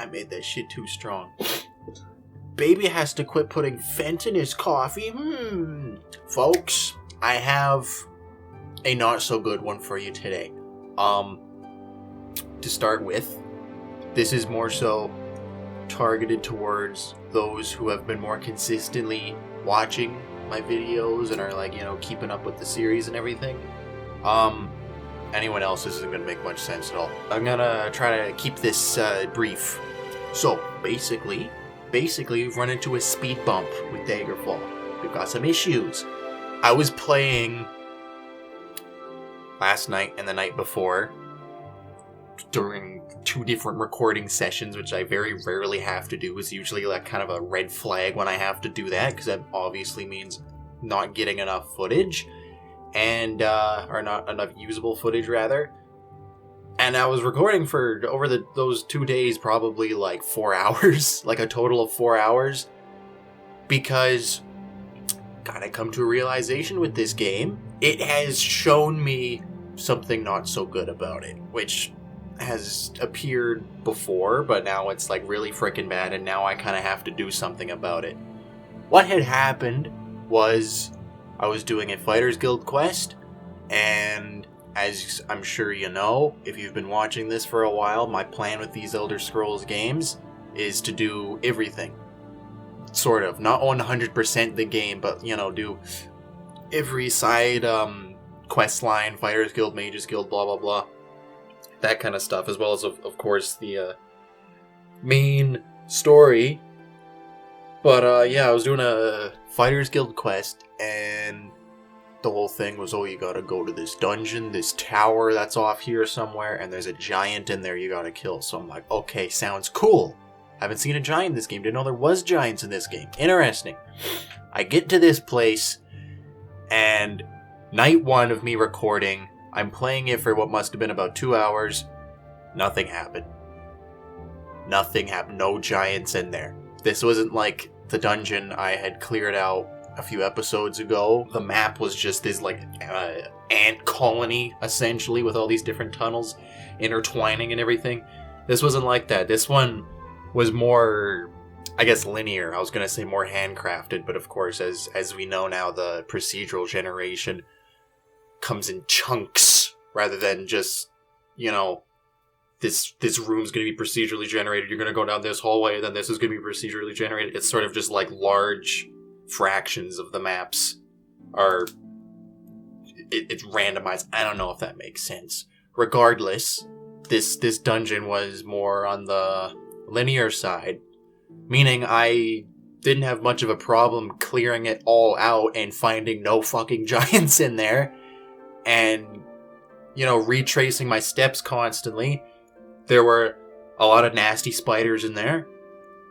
I made that shit too strong. Baby has to quit putting Fent in his coffee. Folks, I have a not so good one for you today. To start with, this is more so targeted towards those who have been more consistently watching my videos and are like, keeping up with the series and everything. Anyone else, this isn't going to make much sense at all. I'm going to try to keep this brief. So, basically, we've run into a speed bump with Daggerfall. We've got some issues. I was playing last night and the night before during 2 different recording sessions, which I very rarely have to do. It's usually like kind of a red flag when I have to do that, because that obviously means not getting enough footage. And, or not enough usable footage, rather. And I was recording for, over those 2 days, probably like 4 hours, like a total of 4 hours. Because, gotta come to a realization with this game, it has shown me something not so good about it, which has appeared before, but now it's like really freaking bad, and now I kind of have to do something about it. What had happened was I was doing a Fighters Guild quest, and as I'm sure you know, if you've been watching this for a while, my plan with these Elder Scrolls games is to do everything. Sort of. Not 100% the game, but, do every side quest line, Fighters Guild, Mages Guild, blah blah blah. That kind of stuff, as well as, of course, the main story. But, yeah, I was doing a Fighters Guild quest, and the whole thing was, you gotta go to this dungeon, this tower that's off here somewhere, and there's a giant in there you gotta kill. So I'm like, okay, sounds cool. Haven't seen a giant in this game. Didn't know there was giants in this game. Interesting. I get to this place, and night 1 of me recording, I'm playing it for what must have been about 2 hours. Nothing happened. Nothing happened. No giants in there. This wasn't like the dungeon I had cleared out a few episodes ago. The map was just this ant colony, essentially, with all these different tunnels intertwining and everything. This wasn't like that. This one was more, I guess, linear. I was going to say more handcrafted, but of course, as we know now, the procedural generation comes in chunks rather than just, this room's going to be procedurally generated. You're going to go down this hallway, then this is going to be procedurally generated. It's sort of just like large fractions of the maps are it's randomized. I don't know if that makes sense. Regardless, this dungeon was more on the linear side, meaning I didn't have much of a problem clearing it all out and finding no fucking giants in there, and retracing my steps constantly. There were a lot of nasty spiders in there.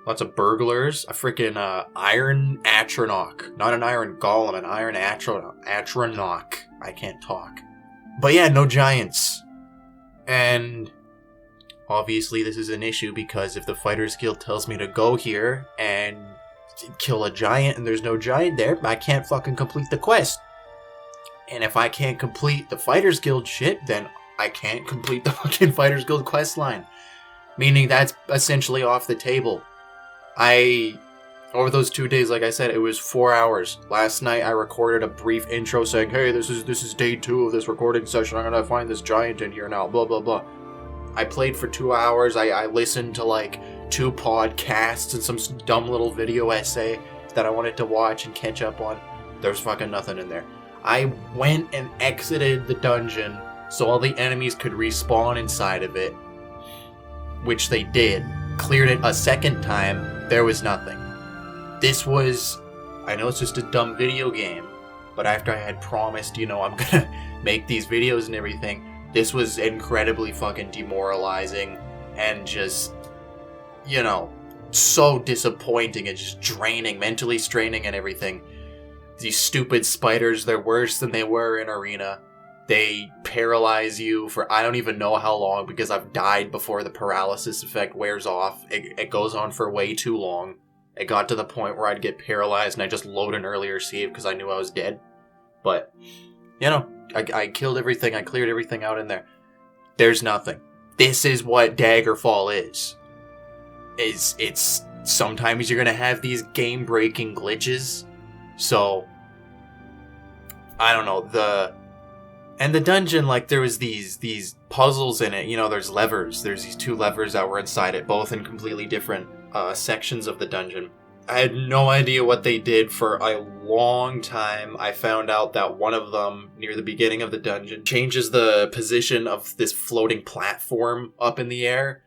Lots of burglars. A freaking iron atronach. Not an iron golem, an iron atronach. I can't talk. But yeah, no giants. And obviously this is an issue because if the Fighters Guild tells me to go here and kill a giant and there's no giant there, I can't fucking complete the quest. And if I can't complete the Fighters Guild shit, then I can't complete the fucking Fighters Guild quest line. Meaning that's essentially off the table. Over those 2 days, like I said, it was 4 hours. Last night I recorded a brief intro saying, hey, this is day 2 of this recording session. I'm gonna find this giant in here now, blah, blah, blah. I played for 2 hours. I listened to like 2 podcasts and some dumb little video essay that I wanted to watch and catch up on. There's fucking nothing in there. I went and exited the dungeon so all the enemies could respawn inside of it, which they did. Cleared it a second time. There was nothing. This was, I know it's just a dumb video game, but after I had promised, I'm gonna make these videos and everything, this was incredibly fucking demoralizing and just, so disappointing and just draining, mentally straining and everything. These stupid spiders, they're worse than they were in Arena. They paralyze you for I don't even know how long because I've died before the paralysis effect wears off. It goes on for way too long. It got to the point where I'd get paralyzed and I just load an earlier save because I knew I was dead. But, I killed everything. I cleared everything out in there. There's nothing. This is what Daggerfall is. is it's sometimes you're gonna have these game-breaking glitches. So I don't know, the dungeon, like, there was these puzzles in it, there's levers. There's these 2 levers that were inside it, both in completely different sections of the dungeon. I had no idea what they did for a long time. I found out that one of them, near the beginning of the dungeon, changes the position of this floating platform up in the air.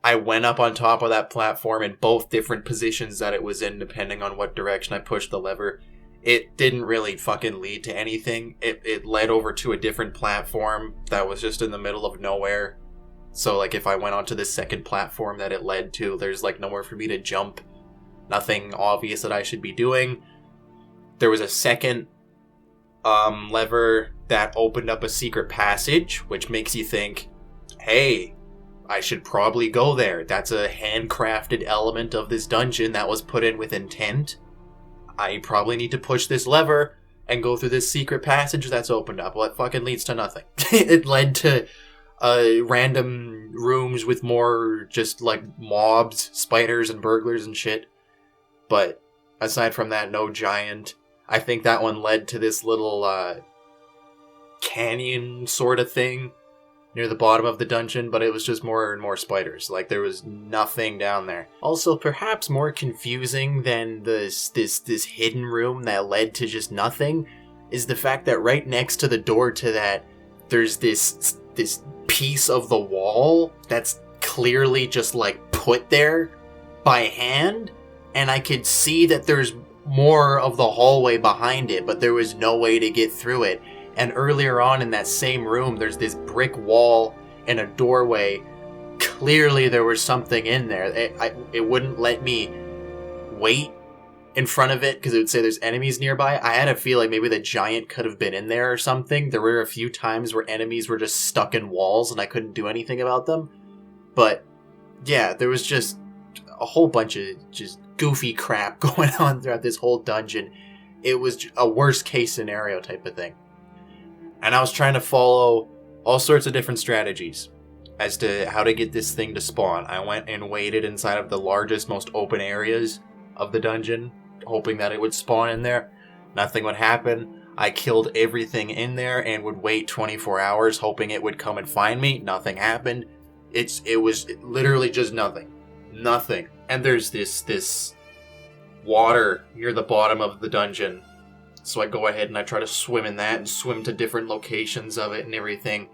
I went up on top of that platform in both different positions that it was in, depending on what direction I pushed the lever. It didn't really fucking lead to anything. It led over to a different platform that was just in the middle of nowhere. So, like, if I went onto this second platform that it led to, there's, like, nowhere for me to jump. Nothing obvious that I should be doing. There was a second lever that opened up a secret passage, which makes you think, hey, I should probably go there. That's a handcrafted element of this dungeon that was put in with intent. I probably need to push this lever and go through this secret passage that's opened up. Well, it fucking leads to nothing. It led to random rooms with more just, like, mobs, spiders, and burglars and shit. But aside from that, no giant. I think that one led to this little canyon sort of thing near the bottom of the dungeon, but it was just more and more spiders. Like, there was nothing down there. Also, perhaps more confusing than this hidden room that led to just nothing is the fact that right next to the door to that, there's this piece of the wall that's clearly just, like, put there by hand. And I could see that there's more of the hallway behind it, but there was no way to get through it. And earlier on in that same room, there's this brick wall and a doorway. Clearly there was something in there. It wouldn't let me wait in front of it because it would say there's enemies nearby. I had a feeling maybe the giant could have been in there or something. There were a few times where enemies were just stuck in walls and I couldn't do anything about them. But yeah, there was just a whole bunch of just goofy crap going on throughout this whole dungeon. It was a worst case scenario type of thing. And I was trying to follow all sorts of different strategies as to how to get this thing to spawn. I went and waited inside of the largest, most open areas of the dungeon, hoping that it would spawn in there. Nothing would happen. I killed everything in there and would wait 24 hours hoping it would come and find me. Nothing happened. It was literally just nothing. Nothing. And there's this water near the bottom of the dungeon. So I go ahead and I try to swim in that and swim to different locations of it and everything.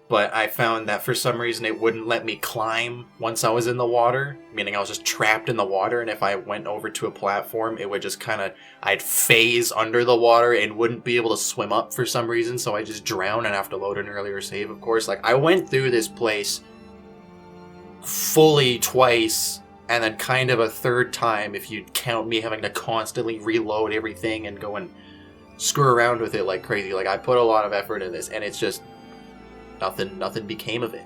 But I found that for some reason it wouldn't let me climb once I was in the water. Meaning I was just trapped in the water, and if I went over to a platform, it would just I'd phase under the water and wouldn't be able to swim up for some reason. So I just drown and have to load an earlier save, of course. Like, I went through this place fully twice, and then kind of a third time if you count me having to constantly reload everything and go and screw around with it like crazy. Like, I put a lot of effort in this, and it's just nothing became of it.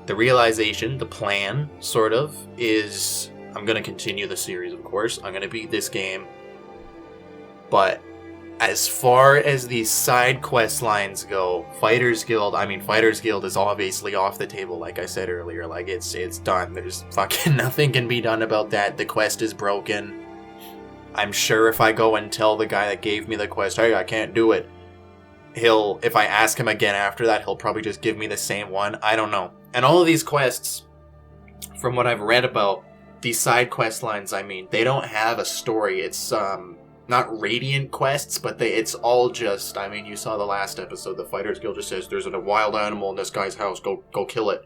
The realization, the plan, sort of, is I'm going to continue the series, of course. I'm going to beat this game. But as far as these side quest lines go, Fighters Guild is obviously off the table, like I said earlier. Like, it's done. There's fucking nothing can be done about that. The quest is broken. I'm sure if I go and tell the guy that gave me the quest, hey, I can't do it, if I ask him again after that, he'll probably just give me the same one. I don't know. And all of these quests, from what I've read about, these side quest lines, they don't have a story. It's, not radiant quests, but it's all just, you saw the last episode, the Fighters Guild just says, there's a wild animal in this guy's house, go kill it.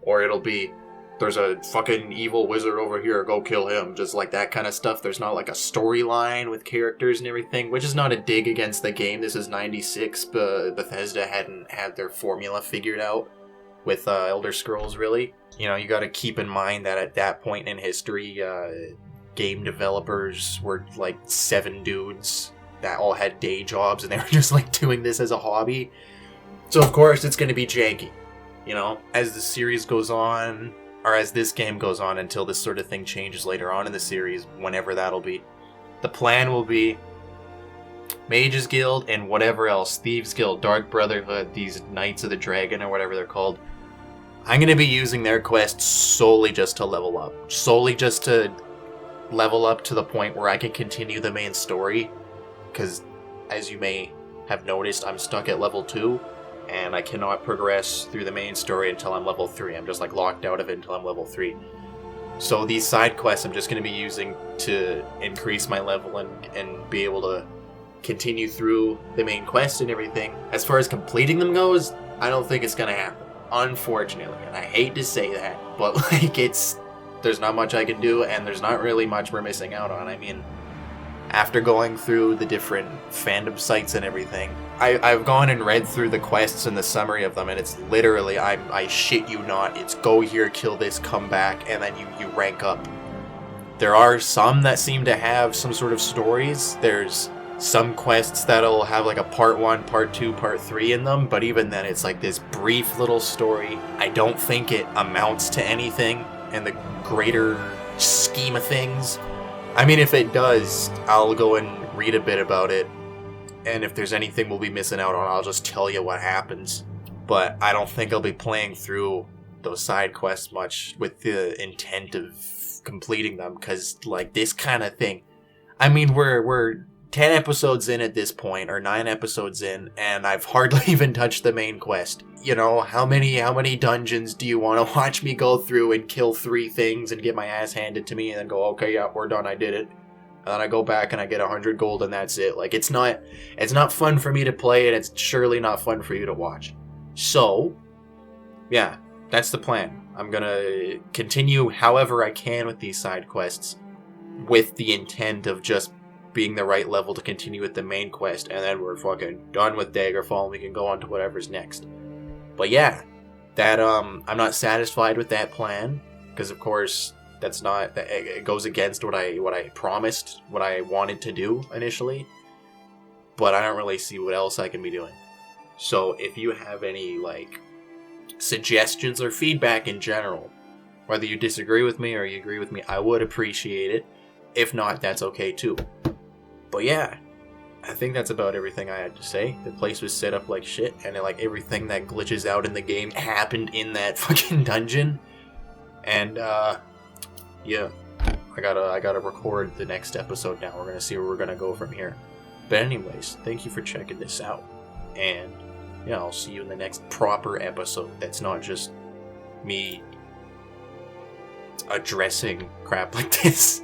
Or it'll be, there's a fucking evil wizard over here, go kill him. Just like that kind of stuff. There's not like a storyline with characters and everything, which is not a dig against the game. This is 96, but Bethesda hadn't had their formula figured out with Elder Scrolls, really. You gotta keep in mind that at that point in history, game developers were like 7 dudes that all had day jobs, and they were just like doing this as a hobby. So of course it's gonna be janky, as the series goes on, or as this game goes on, until this sort of thing changes later on in the series, whenever that'll be. The plan will be Mages Guild and whatever else, Thieves Guild, Dark Brotherhood, these Knights of the Dragon or whatever they're called. I'm going to be using their quests solely just to level up. Solely just to level up to the point where I can continue the main story. Because, as you may have noticed, I'm stuck at level 2. And I cannot progress through the main story until I'm level 3. I'm just, like, locked out of it until I'm level 3. So these side quests I'm just going to be using to increase my level and be able to continue through the main quest and everything. As far as completing them goes, I don't think it's going to happen. Unfortunately. And I hate to say that, but, like, there's not much I can do, and there's not really much we're missing out on. I mean, after going through the different fandom sites and everything, I've gone and read through the quests and the summary of them, and it's literally, I shit you not, it's go here, kill this, come back, and then you rank up. There are some that seem to have some sort of stories. There's some quests that'll have like a part 1, part 2, part 3 in them, but even then it's like this brief little story. I don't think it amounts to anything in the greater scheme of things. I mean, if it does, I'll go and read a bit about it, and if there's anything we'll be missing out on, I'll just tell you what happens. But I don't think I'll be playing through those side quests much with the intent of completing them, because, like, this kind of thing, I mean, we're 10 episodes in at this point, or 9 episodes in, and I've hardly even touched the main quest. You know, how many dungeons do you want to watch me go through and kill 3 things and get my ass handed to me and then go, okay, yeah, we're done, I did it. And then I go back and I get 100 gold and that's it. Like, it's not fun for me to play, and it's surely not fun for you to watch. So, yeah, that's the plan. I'm gonna continue however I can with these side quests with the intent of just being the right level to continue with the main quest, and then we're fucking done with Daggerfall and we can go on to whatever's next. But yeah, that I'm not satisfied with that plan, because of course it goes against what I promised, what I wanted to do initially. But I don't really see what else I can be doing. So if you have any like suggestions or feedback in general, whether you disagree with me or you agree with me, I would appreciate it. If not, that's okay too. But yeah, I think that's about everything I had to say. The place was set up like shit, and like everything that glitches out in the game happened in that fucking dungeon. And yeah, I gotta record the next episode now. We're gonna see where we're gonna go from here. But anyways, thank you for checking this out, and yeah, I'll see you in the next proper episode. That's not just me addressing crap like this.